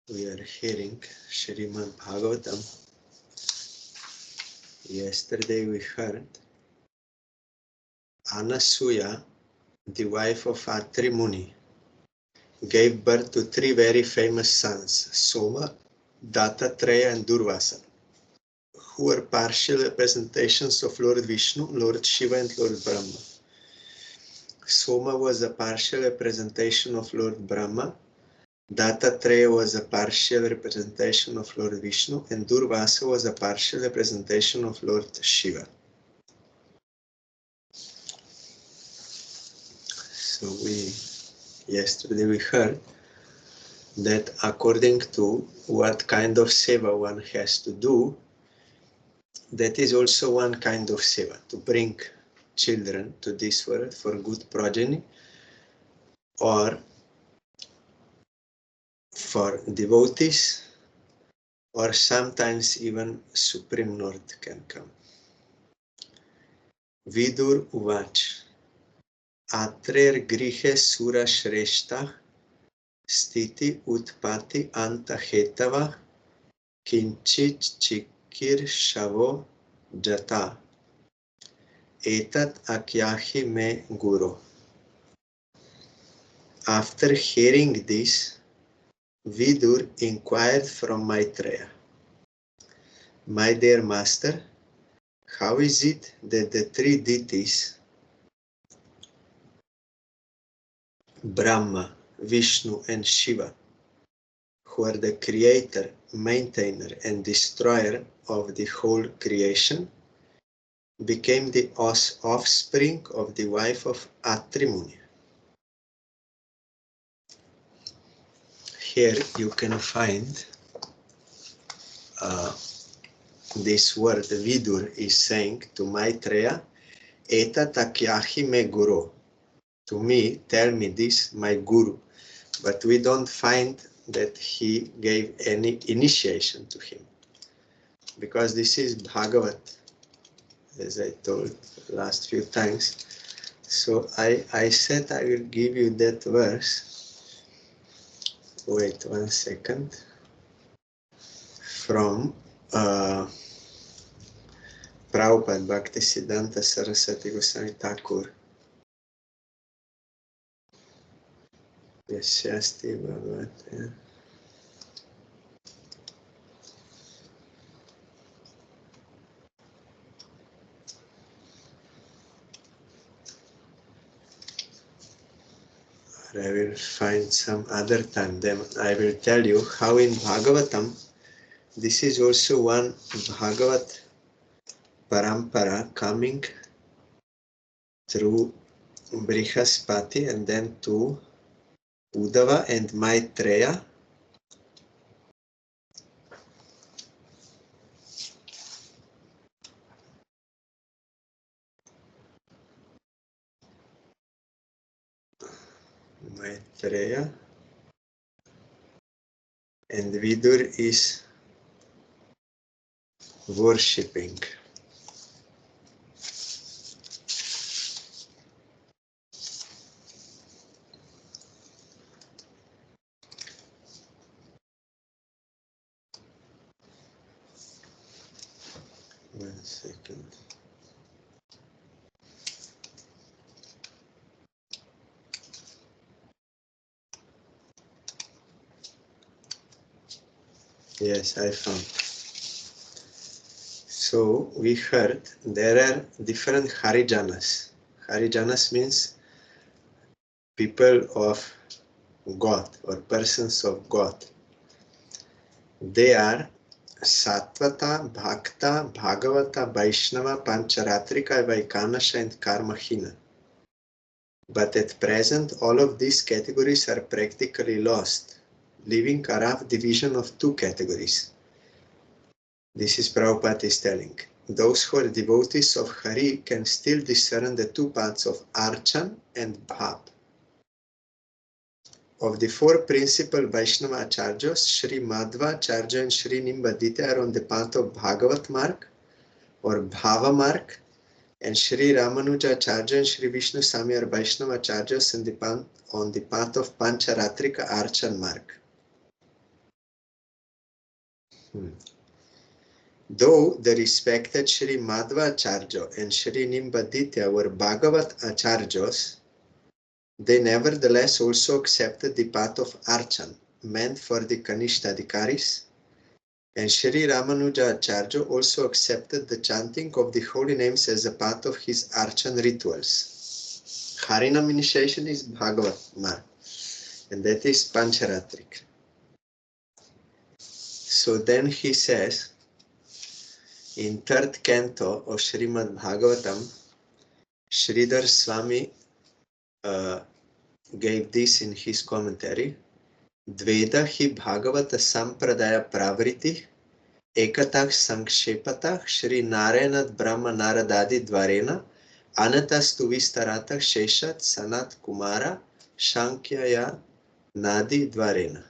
We are hearing Srimad Bhagavatam. Yesterday we heard Anasuya, the wife of Atri Muni, gave birth to three very famous sons, Soma, Dattatreya and Durvasa, who were partial representations of Lord Vishnu, Lord Shiva and Lord Brahma. Soma was a partial representation of Lord Brahma, Dattatreya was a partial representation of Lord Vishnu, and Durvasa was a partial representation of Lord Shiva. So yesterday we heard that according to what kind of seva one has to do, that is also one kind of seva, to bring children to this world for good progeny, or for devotees, or sometimes even Supreme Lord can come. Vidur Uvach Atrer Grihe Sura Shrestha Stiti Utpati Anta Hetava Kinchit Chikir Shavo Jata Etat Akyahi Me Guru. After hearing this, Vidur inquired from Maitreya, "My dear master, how is it that the three deities, Brahma, Vishnu and Shiva, who are the creator, maintainer and destroyer of the whole creation, became the offspring of the wife of Atri Muni?" Here you can find this word. Vidur is saying to Maitreya, "Eta takyahi me guru." To me, tell me this, my guru. But we don't find that he gave any initiation to him, because this is Bhagavat, as I told last few times. So I said I will give you that verse. Wait 1 second. From Prabhupada Bhaktisiddhanta Saraswati Goswami Thakur. Yasyasti Bhagavate. I will find some other time. Then I will tell you how in Bhagavatam, this is also one Bhagavat Parampara coming through Brihaspati and then to Uddhava and Maitreya. Maitreya and Vidur is worshipping. One second. Yes, I found. So we heard there are different Harijanas. Harijanas means people of God or persons of God. They are Sattvata, Bhakta, Bhagavata, Vaishnava, Pancharatrika, Vaikanasha and Karmahina. But at present all of these categories are practically lost, leaving a rough division of two categories. This is Prabhupada is telling. Those who are devotees of Hari can still discern the two paths of Archan and Bhav. Of the four principal Vaishnava Acharyas, Sri Madhva Acharya and Sri Nimbaditya are on the path of Bhagavat Marg or Bhava Marg, and Sri Ramanuja Acharya and Sri Vishnu Sami are Vaishnava Acharyas on the path of Pancharatrika Archan Marg. Though the respected Sri Madhva Acharya and Sri Nimbaditya were Bhagavat Acharyas, they nevertheless also accepted the path of Archan, meant for the Kanishtadikaris, and Sri Ramanuja Acharya also accepted the chanting of the holy names as a part of his Archan rituals. Harinam initiation is Bhagavat Marg, and that is Pancharatrik. So then he says, in third canto of Srimad Bhagavatam, Sridhar Swami gave this in his commentary. Dveda hi Bhagavata Sampradaya Pravriti Ekatah Sankshepatah Shri Narayanat Brahma Naradadi Dvarena Anatastu Vistaratah Sheshat Sanat Kumara Shankyaya Nadi Dvarena.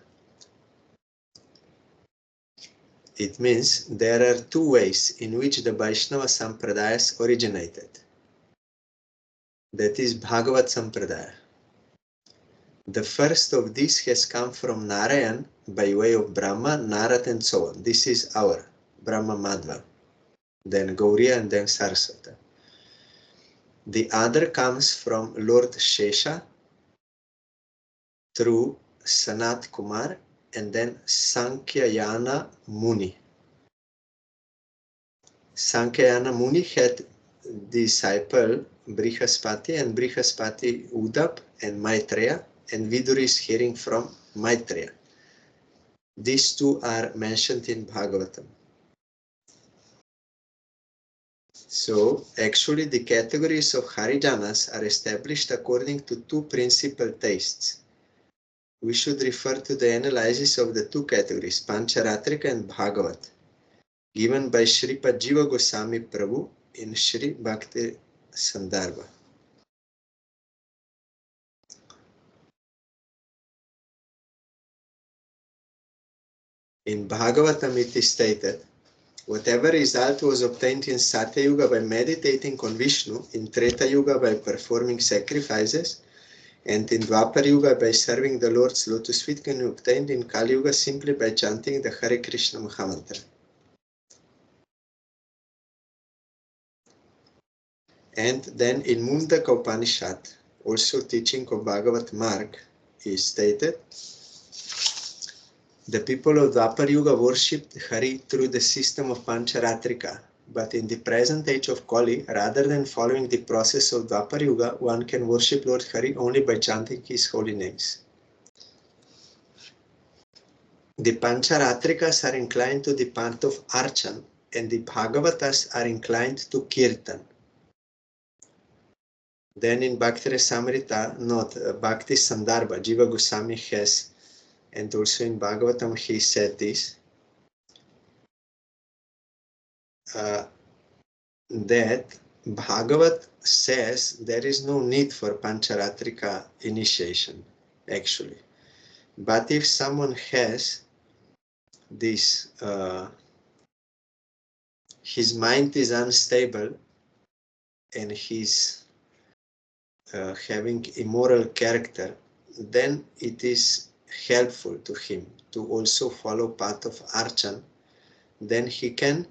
It means there are two ways in which the Vaishnava Sampradayas originated. That is Bhagavat Sampradaya. The first of these has come from Narayan by way of Brahma, Narad and so on. This is our Brahma Madhva, then Gauriya and then Saraswata. The other comes from Lord Shesha through Sanat Kumar and then Sankyayana Muni. Sankyayana Muni had disciple Brihaspati and Brihaspati Udap and Maitreya, and Vidura is hearing from Maitreya. These two are mentioned in Bhagavatam. So actually the categories of Harijanas are established according to two principal tastes. We should refer to the analysis of the two categories, Pancharatrika and Bhagavat, given by Sripad Jiva Goswami Prabhu in Sri Bhakti Sandarbha. In Bhagavatam it is stated, whatever result was obtained in Satya Yuga by meditating on Vishnu, in Treta Yuga by performing sacrifices, and in Dwapar Yuga by serving the Lord's lotus feet can be obtained in Kali Yuga simply by chanting the Hare Krishna Mahamantra. And then in Mundaka Upanishad, also teaching of Bhagavat Marg, is stated, the people of Dwapar Yuga worshipped Hari through the system of Pancharatrika, but in the present age of Kali, rather than following the process of Dwapar Yuga, one can worship Lord Hari only by chanting his holy names. The Pancharatrikas are inclined to the path of Archan, and the Bhagavatas are inclined to Kirtan. Then in Bhakti Rasamrita, note Bhakti Sandarbha, Jiva Goswami has, and also in Bhagavatam he said this, that Bhagavat says there is no need for Pancharatrika initiation, actually. But if someone has this, his mind is unstable and he's having immoral character, then it is helpful to him to also follow path of Archan. Then he can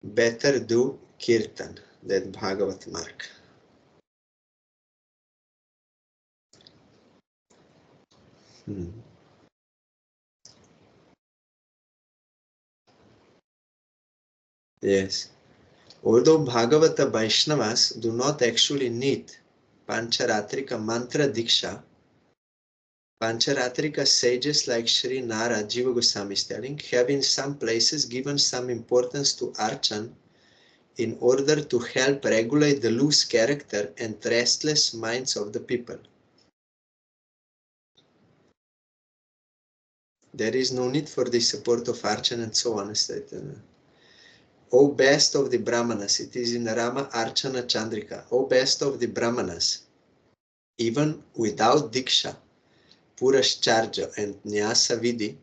better do Kirtan, that Bhagavat Marg. Yes. Although Bhagavata Vaishnavas do not actually need Pancharatrika mantra diksha, Pancharatrika sages like Sri Nara Jiva Goswami is telling have in some places given some importance to Archan in order to help regulate the loose character and restless minds of the people. There is no need for the support of Archan and so on. O best of the Brahmanas, it is in Rama Archana Chandrika, O best of the Brahmanas, even without Diksha, Purascharja and Nyasa Vidhi,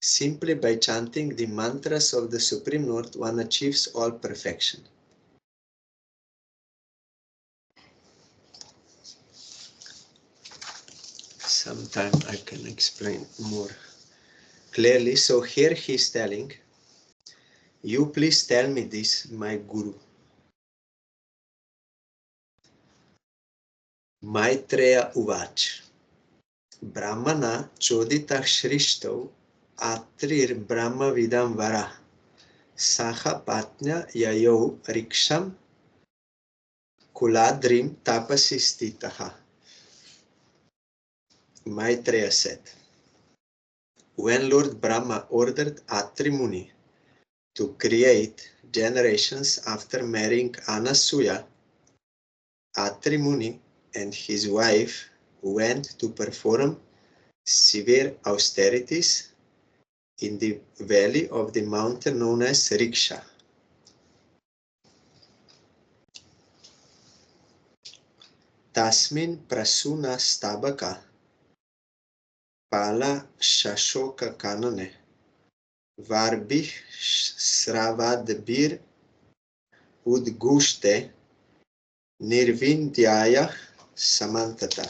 simply by chanting the mantras of the Supreme Lord, one achieves all perfection. Sometime I can explain more clearly. So here he is telling You please tell me this, my Guru. Maitreya Uvach. Brahmana chodita shristau atrir brahma vidam vara saha patnya yayo riksham kuladrim tapasistitaha. Maitreya said, when Lord Brahma ordered Atri Muni to create generations after marrying Anasuya, Atri Muni and his wife went to perform severe austerities in the valley of the mountain known as Riksha. Tasmin prasuna stabaka pala shashoka kanane varbih sravadbir udgushte nirvindyaya samantata.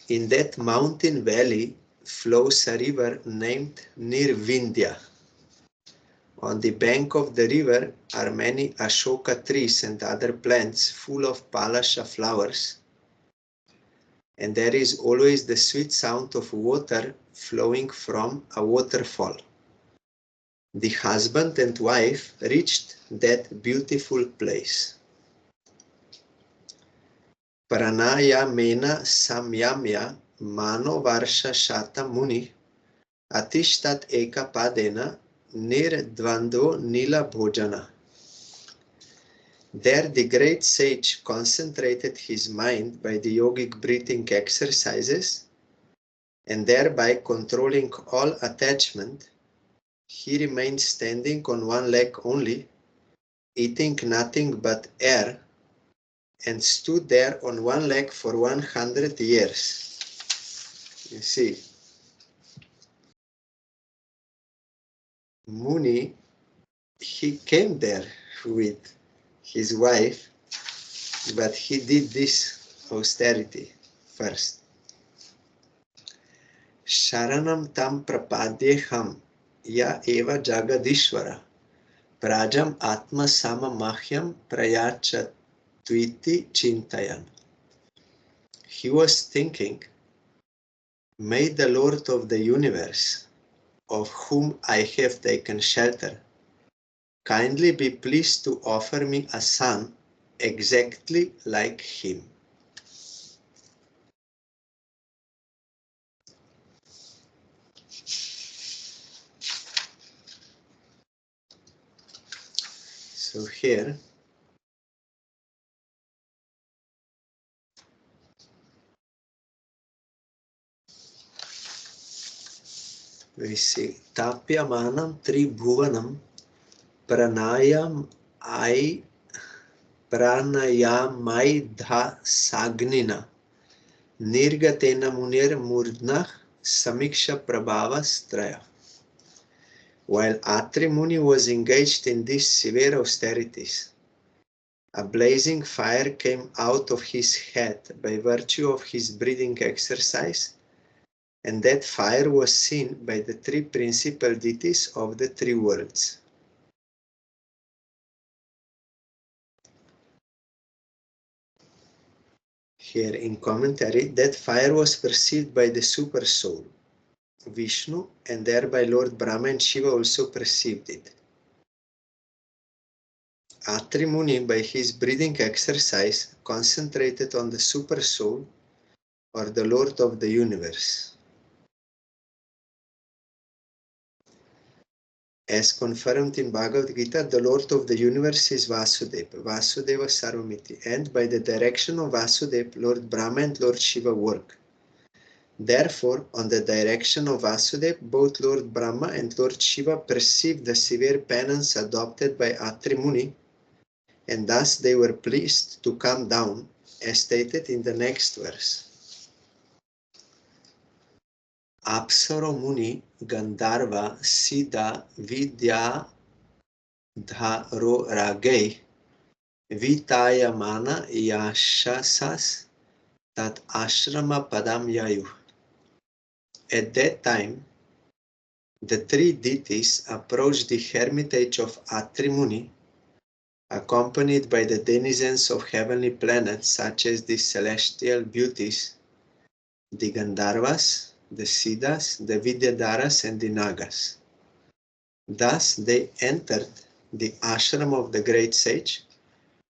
In that mountain valley flows a river named Nirvindya. On the bank of the river are many Ashoka trees and other plants full of palasha flowers, and there is always the sweet sound of water flowing from a waterfall. The husband and wife reached that beautiful place. Pranayamena samyamya mano varsha shata muni atishtat eka padena nirdvando nila bhojana. There the great sage concentrated his mind by the yogic breathing exercises, and thereby controlling all attachment, he remained standing on one leg only, eating nothing but air, and stood there on one leg for 100 years. You see, Muni, he came there with his wife, but he did this austerity first. Sharanam tam prapadyeham ya eva jagadishvara prajam atma sama mahyam prayacha tviti chintayan. He was thinking, may the Lord of the universe, of whom I have taken shelter, kindly be pleased to offer me a son exactly like him. So here we see Tapyamanam Tribhuvanam Pranayam Pranayamaidha Sagnina Nirgatena Munir Murdna Samiksha Prabhavastraya. While Atri Muni was engaged in these severe austerities, a blazing fire came out of his head by virtue of his breathing exercise, and that fire was seen by the three principal deities of the three worlds. Here in commentary, that fire was perceived by the Super Soul, Vishnu, and thereby Lord Brahma and Shiva also perceived it. Atri Muni, by his breathing exercise, concentrated on the Super Soul, or the Lord of the universe. As confirmed in Bhagavad Gita, the Lord of the universe is Vasudeva, Vasudeva Sarvamiti, and by the direction of Vasudeva, Lord Brahma and Lord Shiva work. Therefore, on the direction of Vasudeva, both Lord Brahma and Lord Shiva perceived the severe penance adopted by Atri Muni, and thus they were pleased to come down, as stated in the next verse. Apsaro Muni Gandharva Siddha Vidya Dharo Ragei Vitayamana Yashasas Tat Ashrama Padam Yayu. At that time, the three deities approached the hermitage of Atri Muni, accompanied by the denizens of heavenly planets such as the celestial beauties, the Gandharvas, the Siddhas, the Vidyadharas, and the Nagas. Thus they entered the ashram of the great sage,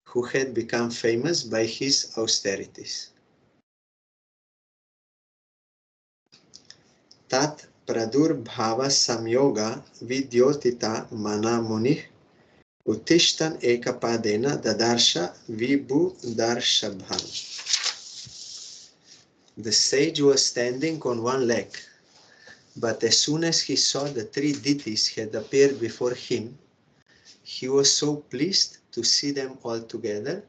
who had become famous by his austerities. Tat pradurbhava samyoga vidyotita mana munih utishtan ekapadena dadarsha vibhu darshabhan. The sage was standing on one leg, but as soon as he saw the three deities had appeared before him, he was so pleased to see them all together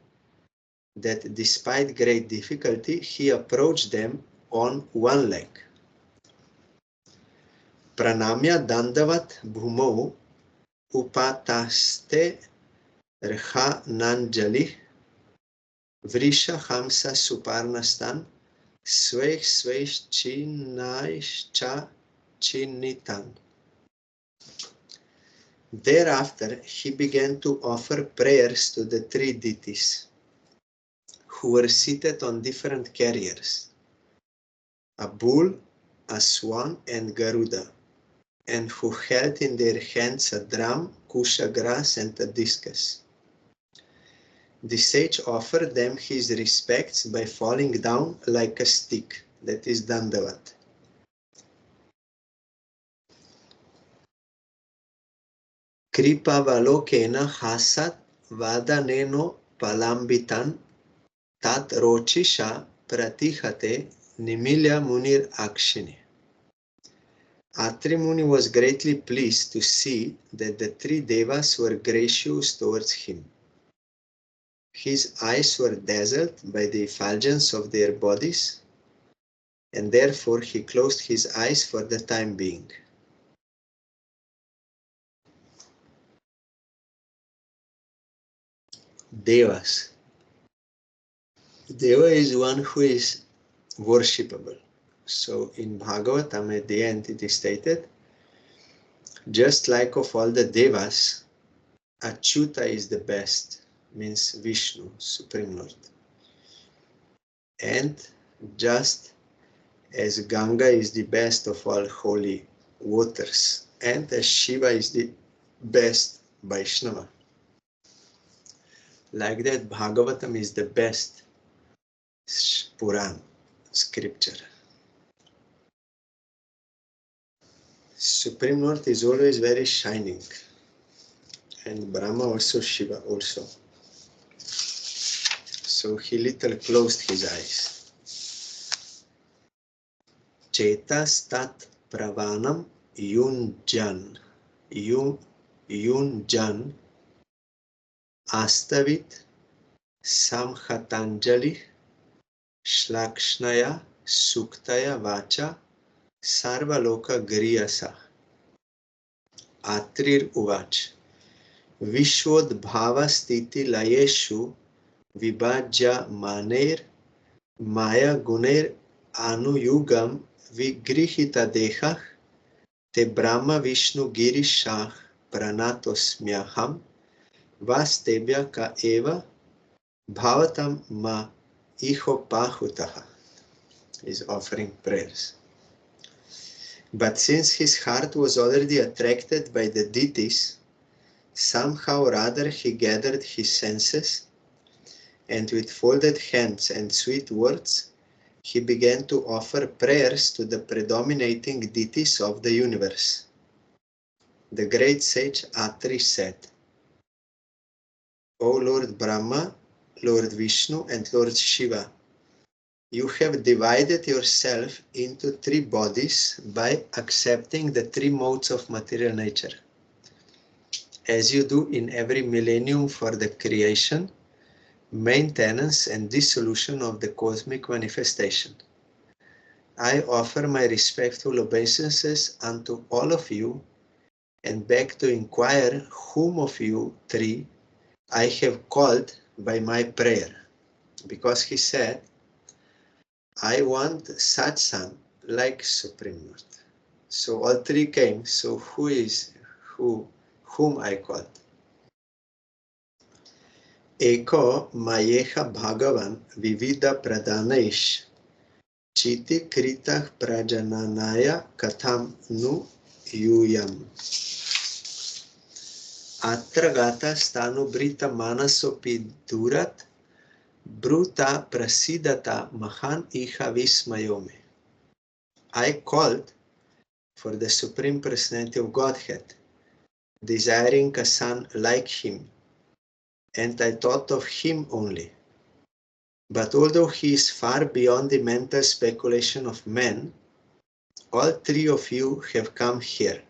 that despite great difficulty, he approached them on one leg. Pranamya dandavat bhumau upataste rha nanjali vrisha hamsa suparnastan sveich sveich chinaish cha chinitan. Thereafter, he began to offer prayers to the three deities, who were seated on different carriers, a bull, a swan, and Garuda, and who held in their hands a drum, kusha grass, and a discus. The sage offered them his respects by falling down like a stick, that is dandavat. Kripavalokena hasat vadaneno palambitan tat rochisha pratihate nimilya munir akshini. Atri Muni was greatly pleased to see that the three devas were gracious towards him. His eyes were dazzled by the effulgence of their bodies, and therefore he closed his eyes for the time being. Devas. Deva is one who is worshipable. So in Bhagavatam at the end it is stated, just like of all the devas, Achyuta is the best, means Vishnu, Supreme Lord. And just as Ganga is the best of all holy waters, and as Shiva is the best Vaishnava. Like that, Bhagavatam is the best Puran, scripture. Supreme Lord is always very shining, and Brahma also, Shiva also. So he little closed his eyes. Chetas tat pravanam yunjan astavit samhatanjali shlakshnaya suktaya vacha sarvaloka griyasa. Atrir uvach vishwod bhavastiti layeshu vibhajya maner maya guner anuyugam vigrihita dehah te brahma vishnu girishah pranatosmyaham vastebhya ka eva bhavatam ma iho pahutaha. Is offering prayers. But since his heart was already attracted by the deities, somehow or other he gathered his senses, and with folded hands and sweet words, he began to offer prayers to the predominating deities of the universe. The great sage Atri said, O Lord Brahma, Lord Vishnu, and Lord Shiva, you have divided yourself into three bodies by accepting the three modes of material nature, as you do in every millennium for the creation, maintenance, and dissolution of the cosmic manifestation. I offer my respectful obeisances unto all of you and beg to inquire whom of you three I have called by my prayer, because he said, I want satsang like Supreme Lord. So all three came. So whom I called? Eko mayeha bhagavan vivida pradhanaish chiti kritah prajananaya katham nu yuyam. Atra gata stanubrita manasopi durat bruta prasidata mahan iha vismayome. I called for the Supreme Personality of Godhead, desiring a son like him, and I thought of him only. But although he is far beyond the mental speculation of men, all three of you have come here.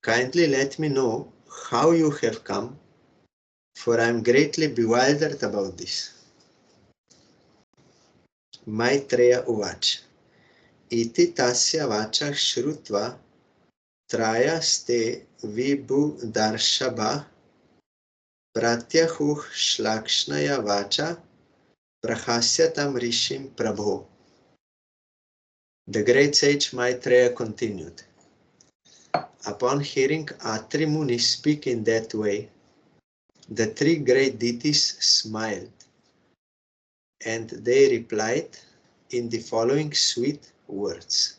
Kindly let me know how you have come, for I am greatly bewildered about this. Maitreya Uvach. Iti tasya vachah shrutva trayaste vibhu darshabha pratyahuh shlakshnaya vacha prahasyatam rishim prabho. The great sage Maitreya continued. Upon hearing Atri Muni speak in that way, the three great deities smiled, and they replied in the following sweet words.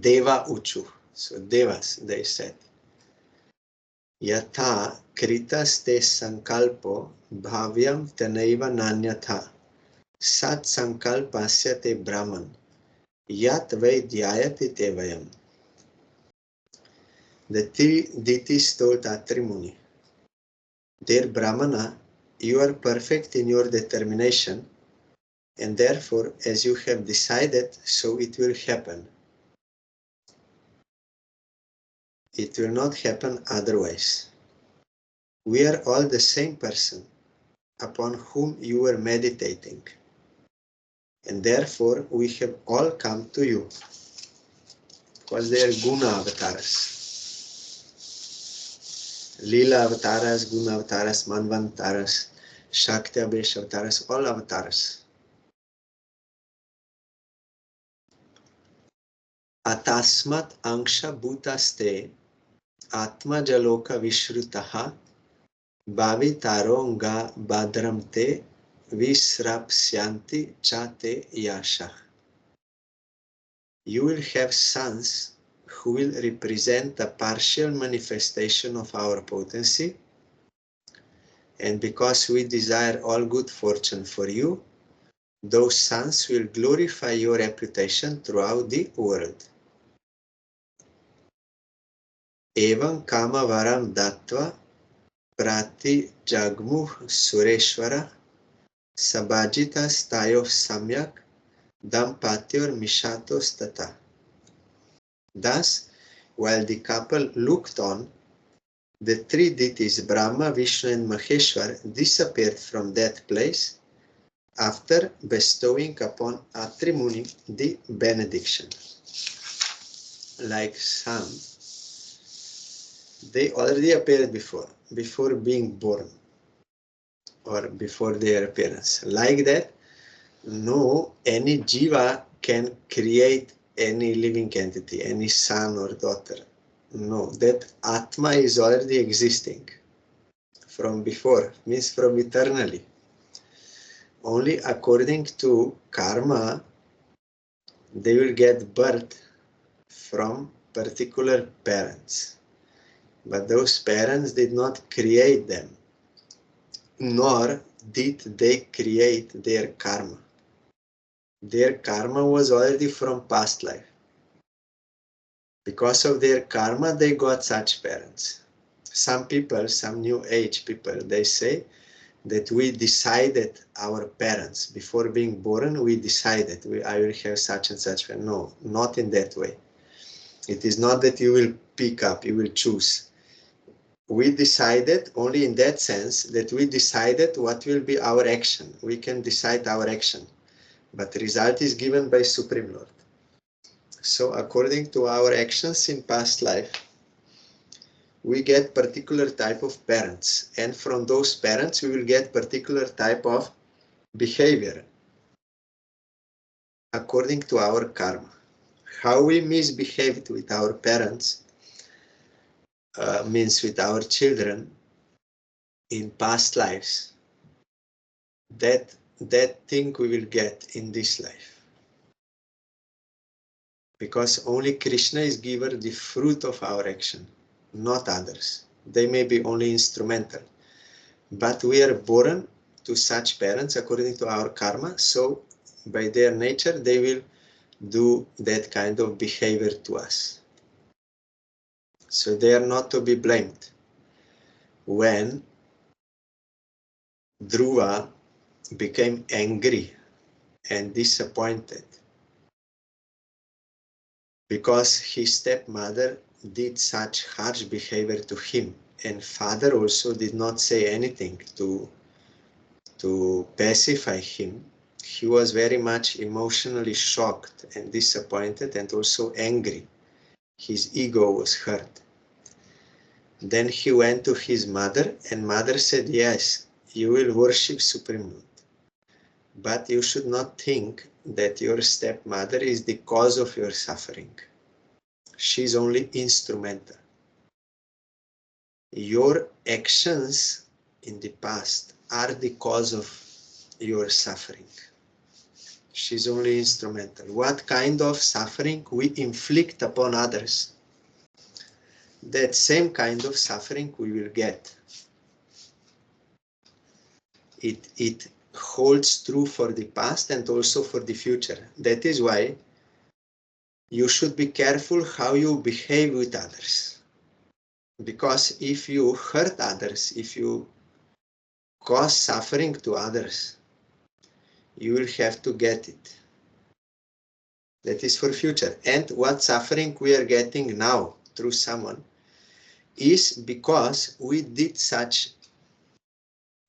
Deva Uchu. So Devas, they said. Yatha kritas te sankalpo bhavyam tanaiva nanyatha sat sankalpasya te brahman yat vaidyayati te vayam. The three deities told Atri Muni, Dear Brahmana, you are perfect in your determination, and therefore, as you have decided, so it will happen. It will not happen otherwise. We are all the same person upon whom you were meditating, and therefore we have all come to you, because they are guna avatars. Lila avatars, guna avatars, manvantaras, shakti abhesh avatars, all avatars. Atasmat angsha bhutaste atma jaloka vishrutaha bhavitaronga badramte visrapsyanti chate yasha. You will have sons who will represent a partial manifestation of our potency, and because we desire all good fortune for you, those sons will glorify your reputation throughout the world. Evam kama varam dattva prati jagmuh sureshvara sabajita stayo samyak dampatyor mishatos tata. Thus, while the couple looked on, the three deities Brahma, Vishnu and Maheshwar disappeared from that place after bestowing upon Atri Muni the benediction. Like some, they already appeared before being born or before their appearance. Like that, no, any jiva can create any living entity, any son or daughter. No, that Atma is already existing from before, means from eternally. Only according to karma, they will get birth from particular parents. But those parents did not create them, nor did they create their karma. Their karma was already from past life. Because of their karma, they got such parents. Some people, some new age people, they say that we decided our parents. Before being born, we decided I will have such and such. No, not in that way. It is not that you will pick up, you will choose. We decided only in that sense that we decided what will be our action. We can decide our action, but the result is given by Supreme Lord. So according to our actions in past life, we get particular type of parents, and from those parents we will get particular type of behavior. according to our karma. How we misbehaved with our parents, means with our children in past lives, that thing we will get in this life. Because only Krishna is giver the fruit of our action, not others. They may be only instrumental. But we are born to such parents according to our karma, so by their nature they will do that kind of behavior to us. So they are not to be blamed. When Dhruva became angry and disappointed because his stepmother did such harsh behavior to him, and father also did not say anything to pacify him, he was very much emotionally shocked and disappointed and also angry. His ego was hurt. Then he went to his mother, and mother said, yes, you will worship Supreme Lord, but you should not think that your stepmother is the cause of your suffering. She is only instrumental. Your actions in the past are the cause of your suffering. She's only instrumental. What kind of suffering we inflict upon others, that same kind of suffering we will get. It holds true for the past and also for the future. That is why you should be careful how you behave with others. Because if you hurt others, if you cause suffering to others, you will have to get it. That is for future. And what suffering we are getting now through someone is because we did such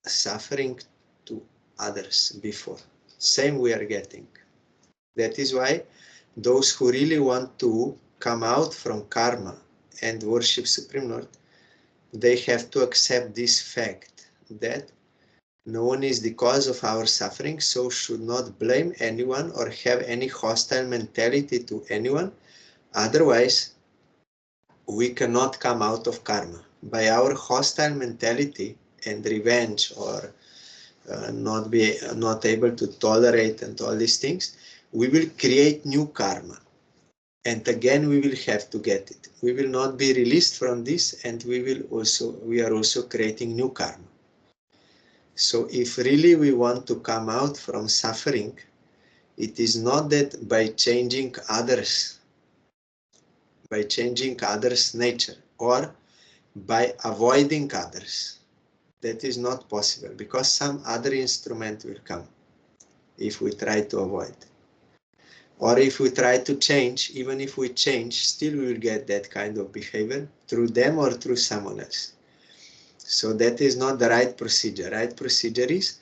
suffering to others before. Same we are getting. That is why those who really want to come out from karma and worship Supreme Lord, they have to accept this fact that no one is the cause of our suffering, so should not blame anyone or have any hostile mentality to anyone. Otherwise, we cannot come out of karma. By our hostile mentality and revenge or not able to tolerate and all these things, we will create new karma. And again, we will have to get it. We will not be released from this, and we are also creating new karma. So if really we want to come out from suffering, it is not that by changing others' nature or by avoiding others. That is not possible, because some other instrument will come if we try to avoid. Or if we try to change, even if we change, still we will get that kind of behavior through them or through someone else. So that is not the right procedure. Right procedure is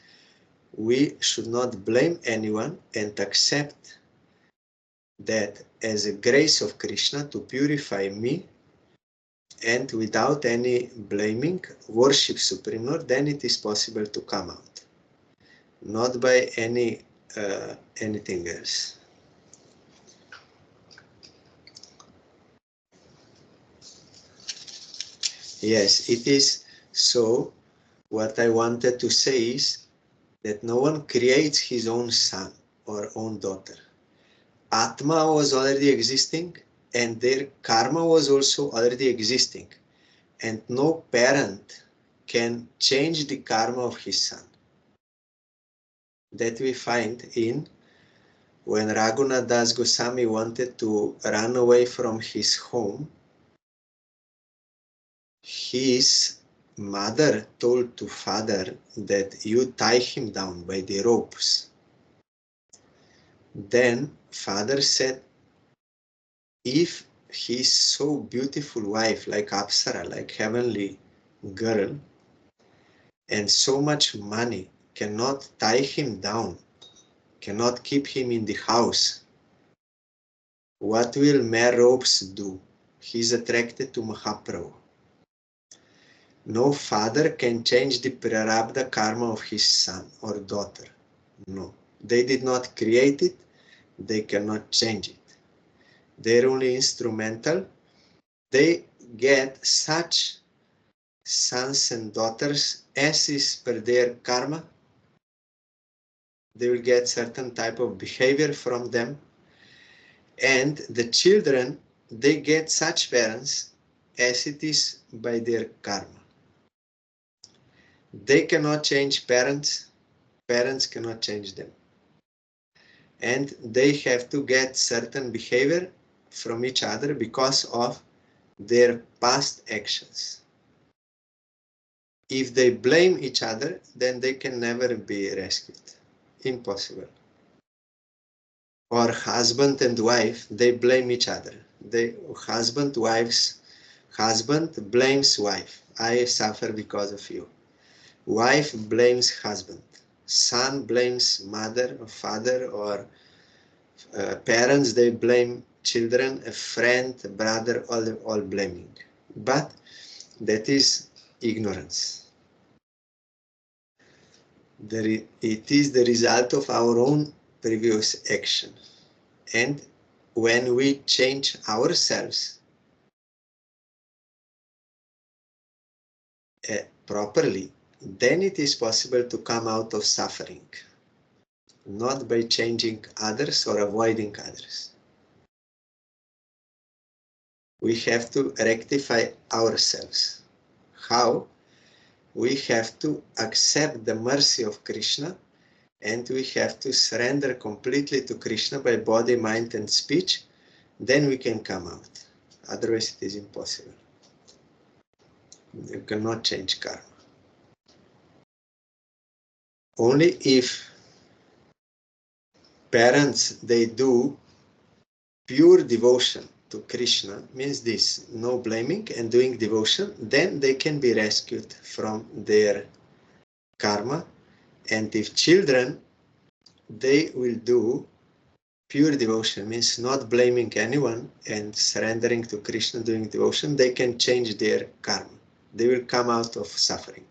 we should not blame anyone and accept that as a grace of Krishna to purify me, and without any blaming, worship Supreme Lord, then it is possible to come out. Not by anything else. Yes, it is. So what I wanted to say is that no one creates his own son or own daughter. Atma was already existing, and their karma was also already existing. And no parent can change the karma of his son. That we find in when Raghunath Das Goswami wanted to run away from his home, his mother told to father that you tie him down by the ropes. Then father said, if his so beautiful wife, like Apsara, like heavenly girl, and so much money cannot tie him down, cannot keep him in the house, what will mere ropes do? He is attracted to Mahaprabhu. No father can change the prarabdha karma of his son or daughter. No. They did not create it. They cannot change it. They're only instrumental. They get such sons and daughters as is per their karma. They will get certain type of behavior from them. And the children, they get such parents as it is by their karma. They cannot change parents. Parents cannot change them. And they have to get certain behavior from each other because of their past actions. If they blame each other, then they can never be rescued. Impossible. Or husband and wife, they blame each other. Husband blames wife. I suffer because of you. Wife blames husband. Son blames mother or father, or parents, they blame children, a friend, a brother, all blaming. But that is ignorance. It is the result of our own previous action. And when we change ourselves properly, then it is possible to come out of suffering, not by changing others or avoiding others. We have to rectify ourselves. How? We have to accept the mercy of Krishna, and we have to surrender completely to Krishna by body, mind, and speech. Then we can come out. Otherwise, it is impossible. You cannot change karma. Only if parents, they do pure devotion to Krishna, means this, no blaming and doing devotion, then they can be rescued from their karma. And if children, they will do pure devotion, means not blaming anyone and surrendering to Krishna, doing devotion, they can change their karma. They will come out of suffering.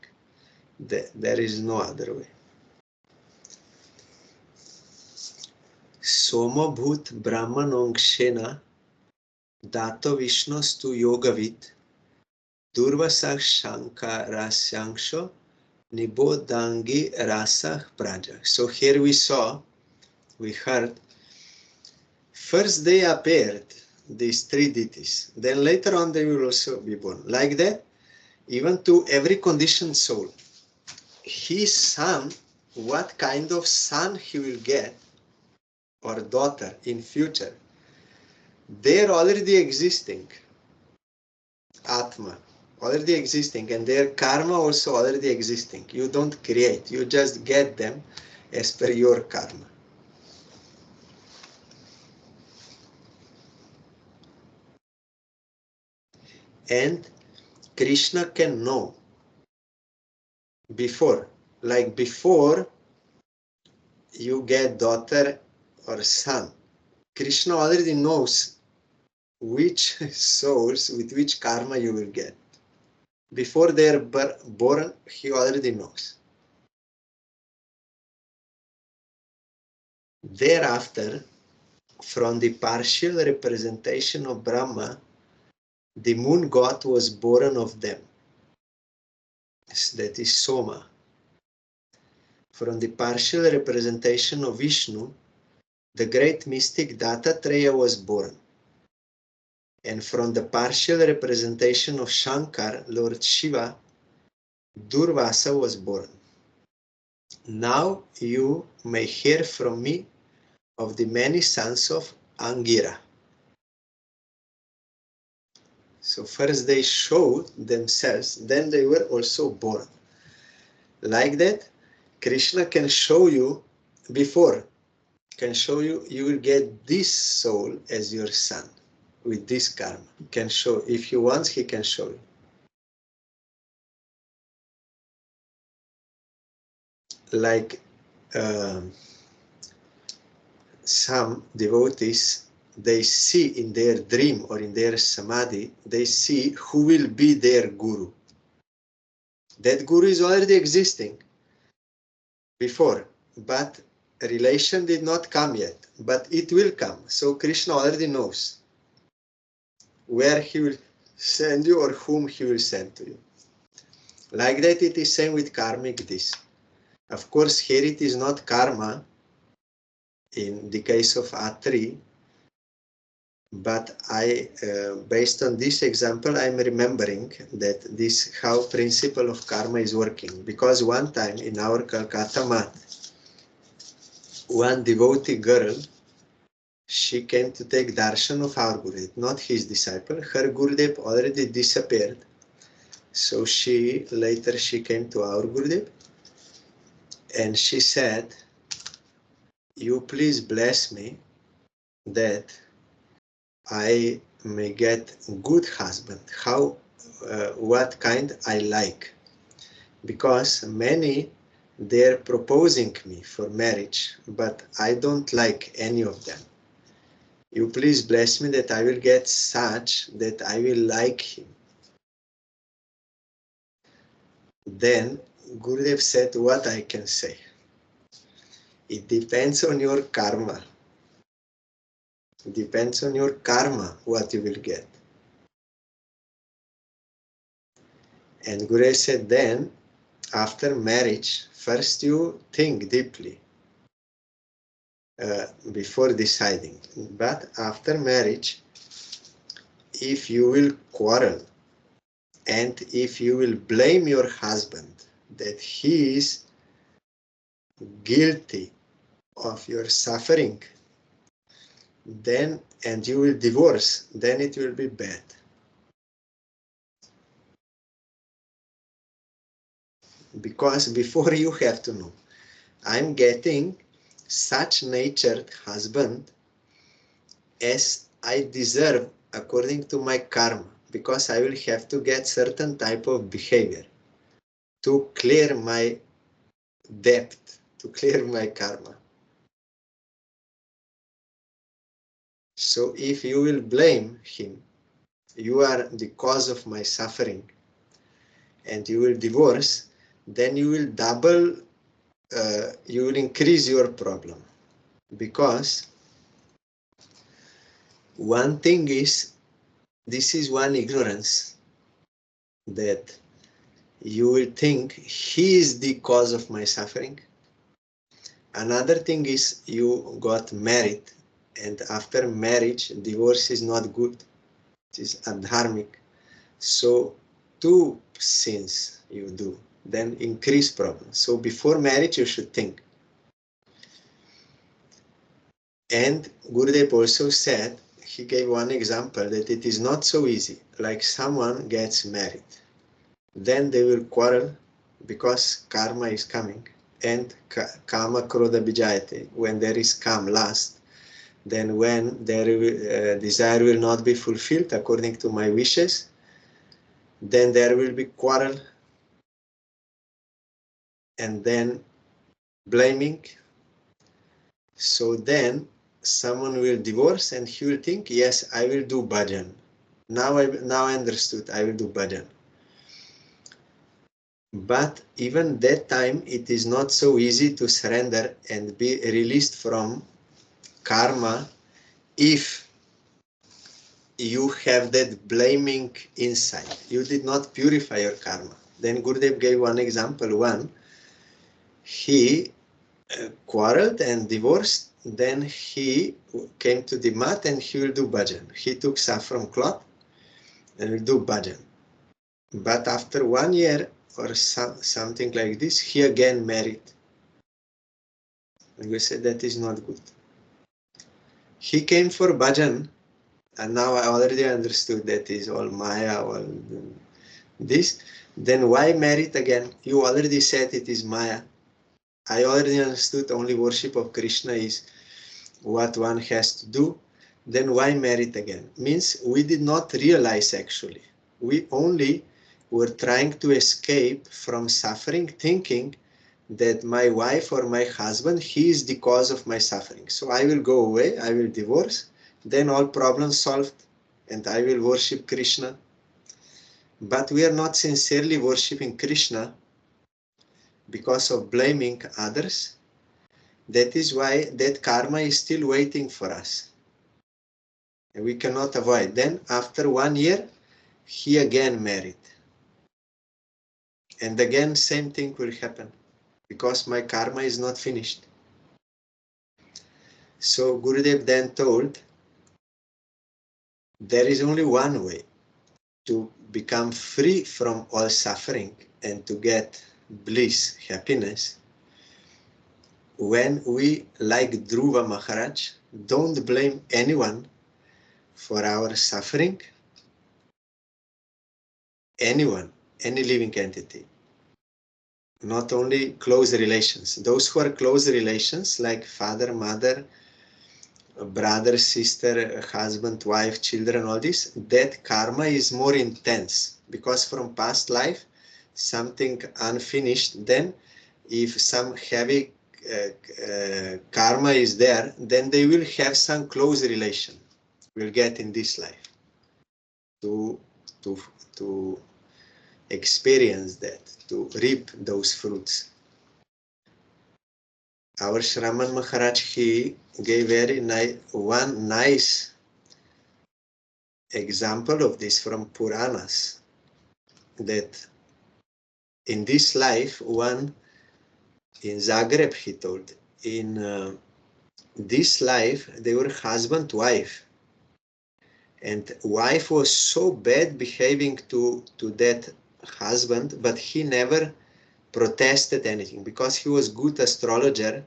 There is no other way. Somabhut Brahmanongshena Dato Vishnostu Yogavit Durvasah Shankarasyangsho Nibodangi Rasah Praja. So here we heard, first they appeared, these three deities, then later on they will also be born. Like that, even to every conditioned soul, his son, what kind of son he will get, or daughter in future, they're already existing. Atma, already existing, and their karma also already existing. You don't create, you just get them as per your karma. And Krishna can know before, like before you get daughter or son, Krishna already knows which souls with which karma you will get. Before they are born, he already knows. Thereafter, from the partial representation of Brahma, the moon god was born of them. That is Soma. From the partial representation of Vishnu, the great mystic Dattatreya was born. And from the partial representation of Shankar, Lord Shiva, Durvasa was born. Now you may hear from me of the many sons of Angira. So first they showed themselves, then they were also born. Like that, Krishna can show you before, can show you, you will get this soul as your son with this karma. He can show, if he wants, he can show you. Like some devotees, they see in their dream or in their samadhi, they see who will be their guru. That guru is already existing before, but relation did not come yet, but it will come. So Krishna already knows where he will send you or whom he will send to you. Like that it is same with karmic this. Of course, here it is not karma in the case of Atri, but based on this example, I'm remembering that this how principle of karma is working. Because one time in our Calcutta mat, one devotee girl, she came to take darshan of our Gurudev, not his disciple. Her Gurudev already disappeared. So later she came to our Gurudev and she said, "You please bless me that I may get good husband. What kind I like. Because many, they're proposing me for marriage, but I don't like any of them. You please bless me that I will get such that I will like him." Then Gurudev said, "What I can say? It depends on your karma. It depends on your karma what you will get." And Gurudev said, then after marriage, first you think deeply before deciding. But after marriage, if you will quarrel and if you will blame your husband that he is guilty of your suffering, then and you will divorce, then it will be bad. Because before you have to know, I'm getting such natured husband as I deserve according to my karma, because I will have to get certain type of behavior to clear my debt, to clear my karma. So if you will blame him, you are the cause of my suffering, and you will divorce, then you will you will increase your problem. Because one thing is, this is one ignorance, that you will think he is the cause of my suffering. Another thing is you got married, and after marriage, divorce is not good. It is adharmic. So two sins you do, then increase problems. So before marriage, you should think. And Gurudev also said, he gave one example, that it is not so easy. Like someone gets married, then they will quarrel because karma is coming. And kama krodha bijayate, when there is kam last, then when their desire will not be fulfilled according to my wishes, then there will be quarrel, and then blaming. So then someone will divorce and he will think, yes, I will do bhajan. Now I understood, I will do bhajan. But even that time, it is not so easy to surrender and be released from karma if you have that blaming inside. You did not purify your karma. Then Gurudev gave one example. One, he quarreled and divorced. Then he came to the mat and he will do bhajan. He took saffron cloth and will do bhajan. But after 1 year or something like this, he again married. And we said that is not good. He came for bhajan, and now I already understood that is all Maya, all this. Then why married again? You already said it is Maya. I already understood only worship of Krishna is what one has to do. Then why married again? Means we did not realize actually. We only were trying to escape from suffering, thinking that my wife or my husband, he is the cause of my suffering. So I will go away, I will divorce, then all problems solved, and I will worship Krishna. But we are not sincerely worshipping Krishna because of blaming others. That is why that karma is still waiting for us. And we cannot avoid. Then after 1 year, he again married. And again, same thing will happen. Because my karma is not finished. So Gurudev then told, there is only one way to become free from all suffering and to get bliss, happiness. When we, like Dhruva Maharaj, don't blame anyone for our suffering, anyone, any living entity. Not only close relations. Those who are close relations, like father, mother, brother, sister, husband, wife, children, all this, that karma is more intense. Because from past life, something unfinished, then if some heavy karma is there, then they will have some close relation. Will get in this life to experience that, to reap those fruits. Our Shraman Maharaj, he gave one nice example of this from Puranas, that in this life, one in Zagreb, he told, in this life, they were husband-wife. And wife was so bad behaving to that husband, but he never protested anything because he was good astrologer,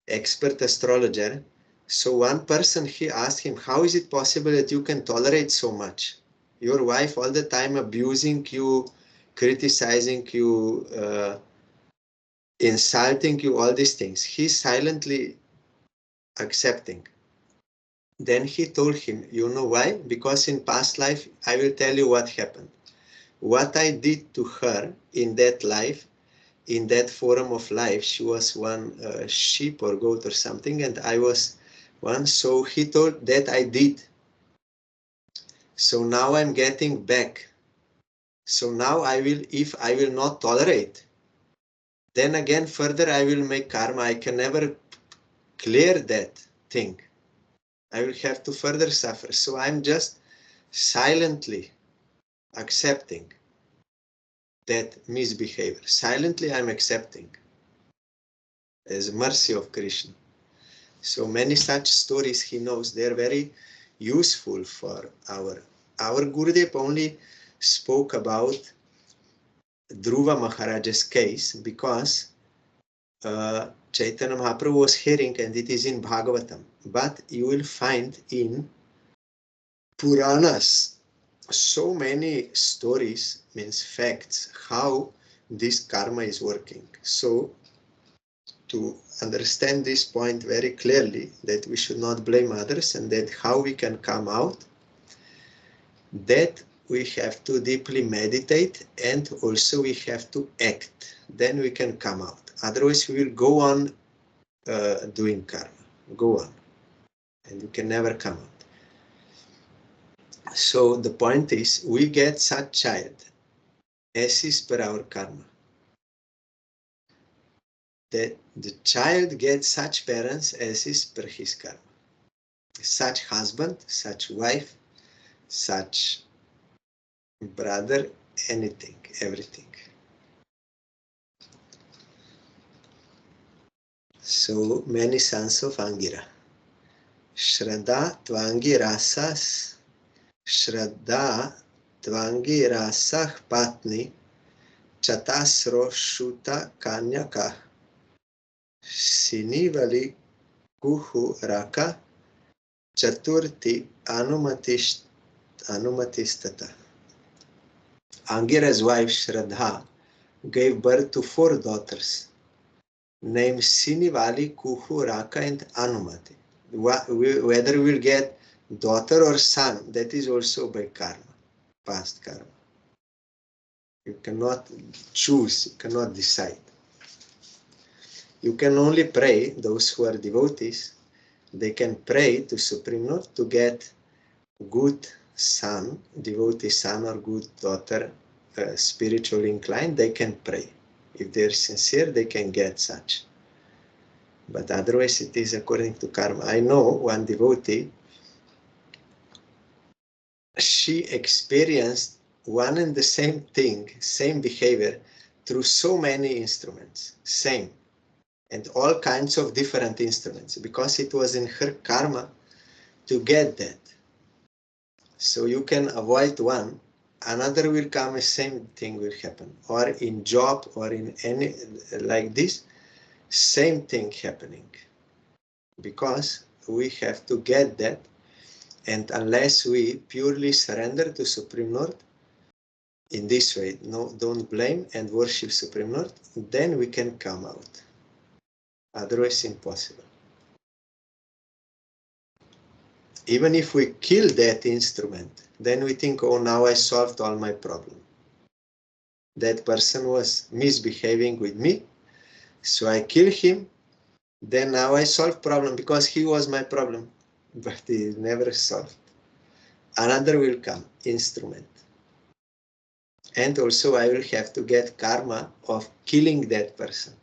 expert astrologer. So one person, he asked him, how is it possible that you can tolerate so much? Your wife all the time abusing you, criticizing you, insulting you, all these things. He's silently accepting. Then he told him, you know why? Because in past life, I will tell you what happened. What I did to her in that life, in that form of life, she was one sheep or goat or something, and I was one. So he told that I did. So now I'm getting back. So now I will, if I will not tolerate, then again further I will make karma. I can never clear that thing. I will have to further suffer. So I'm just silently accepting that misbehavior. Silently I'm accepting as mercy of Krishna. So many such stories he knows. They're very useful for our Gurudev only spoke about Dhruva Maharaj's case because Chaitanya Mahaprabhu was hearing, and it is in Bhagavatam. But you will find in Puranas so many stories, means facts, how this karma is working. So to understand this point very clearly, that we should not blame others and that how we can come out, that we have to deeply meditate and also we have to act. Then we can come out. Otherwise we will go on doing karma, go on, and you can never come out. So the point is, we get such child as is per our karma. That the child gets such parents as is per his karma. Such husband, such wife, such brother, anything, everything. So many sons of Angira. Shraddha Tvangirasas, Shraddha Tvangirasah Patni, Chatasro Shuta Kanyaka, Sinivali Kuhu Raka, Chaturti Anumatistata. Angira's wife Shraddha gave birth to 4 daughters named Sinivali, Kuhu, Raka and Anumati. Whether we'll get daughter or son, that is also by karma, past karma. You cannot choose, you cannot decide. You can only pray, those who are devotees, they can pray to Supreme Lord to get good son, devotee son or good daughter, spiritually inclined, they can pray. If they're sincere, they can get such. But otherwise it is according to karma. I know one devotee, she experienced one and the same thing, same behavior, through so many instruments, same, and all kinds of different instruments, because it was in her karma to get that. So you can avoid one, another will come, the same thing will happen. Or in job or in any, like this, same thing happening. Because we have to get that, and unless we purely surrender to Supreme Lord, in this way, no, don't blame and worship Supreme Lord, then we can come out. Otherwise, impossible. Even if we kill that instrument, then we think, oh, now I solved all my problem. That person was misbehaving with me, so I kill him, then now I solve problem because he was my problem. But it is never solved. Another will come, instrument. And also I will have to get karma of killing that person.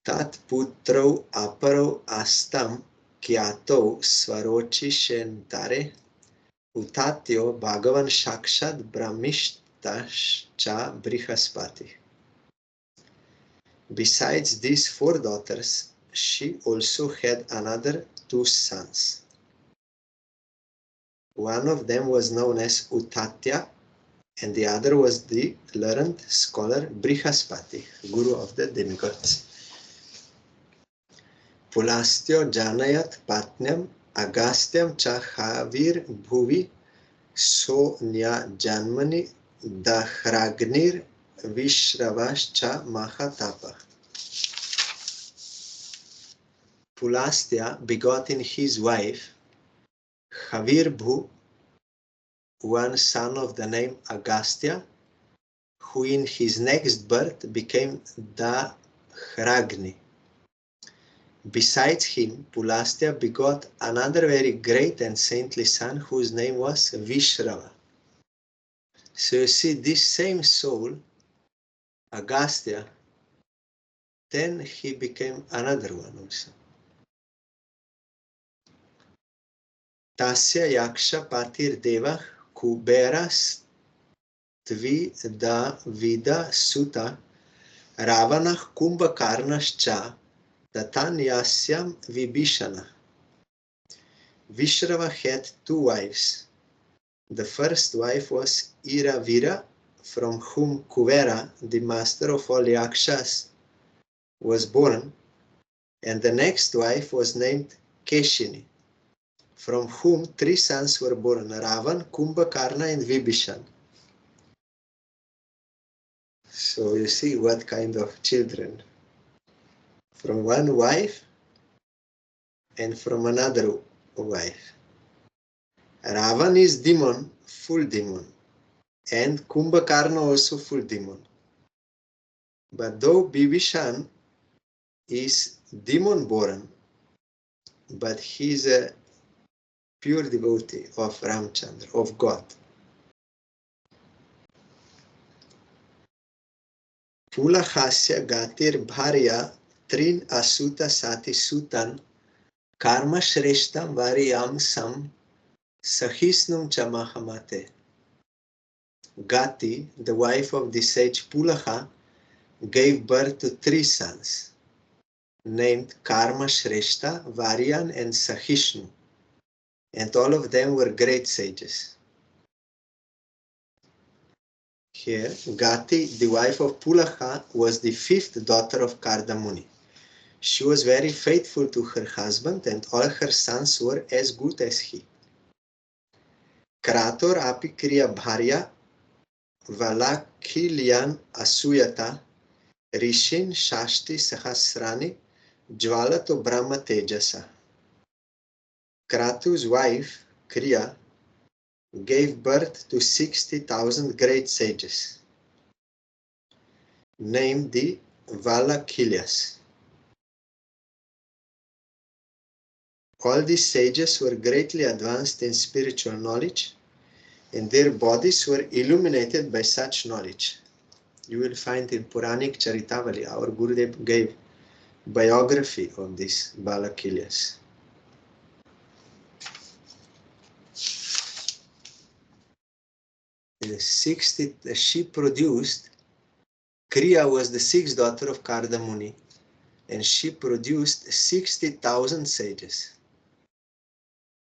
Tat putro aparo astam kyato swarochi shentare utatyo bhagavan shakshat brahmishtascha brihaspati. Besides these 4 daughters, she also had another 2 sons. One of them was known as Utatya, and the other was the learned scholar Brihaspati, guru of the demigods. Pulastyo janayat patnyam agastyam cha havir bhuvi sonya janmani dahragnir vishravascha mahatapa. Pulastya begot in his wife Havirbhu, one son of the name Agastya, who in his next birth became Dahragni. Besides him, Pulastya begot another very great and saintly son whose name was Vishrava. So you see, this same soul, Agastya, then he became another one also. Tasya yaksha patir deva kuberas tvida vida suta ravanah kumbhakarnascha Tatanyasyam Vibhishana. Vishrava had 2 wives. The first wife was Iravira, from whom Kuvera, the master of all Yakshas, was born, and the next wife was named Keshini, from whom 3 sons were born, Ravan, Kumbhakarna, and Vibhishan. So you see what kind of children. From one wife and from another wife. Ravan is demon, full demon, and Kumbhakarna also full demon. But though Bibhishan is demon born, but he is a pure devotee of Ramchandra, of God. Pulahasya gatir bharya trin asuta sati sutan karma shreshtam varyam sam sahisnum chamahamate. Gati, the wife of the sage Pulaha, gave birth to 3 sons, named Karma Shrestha, Varyan, and Sahishnu, and all of them were great sages. Here, Gati, the wife of Pulaha, was the 5th daughter of Kardamuni. She was very faithful to her husband, and all her sons were as good as he. Krator api kriya bharya valakilyan asuyata rishin shashti sahasrani jwalato brahma tejasa. Kratu's wife, Kriya, gave birth to 60,000 great sages, named the Valakilyas. All these sages were greatly advanced in spiritual knowledge, and their bodies were illuminated by such knowledge. You will find in Puranic Charitavali, our Gurudev gave biography of this Balakilyas. She produced, Kriya was the sixth daughter of Kardamuni, and she produced 60,000 sages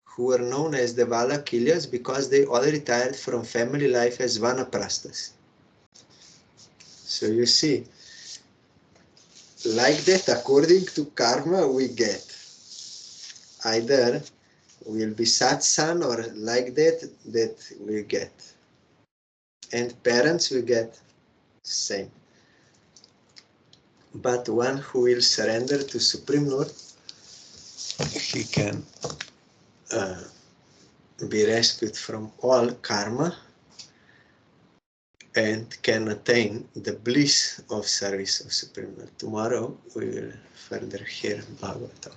who were known as the Valakilyas because they all retired from family life as Vanaprasthas. So you see, like that, according to karma, we get either we'll be satsan or like that we get. And parents will get same. But one who will surrender to Supreme Lord, he can be rescued from all karma and can attain the bliss of service of Supreme Lord. Tomorrow we will further hear Bhagavatam.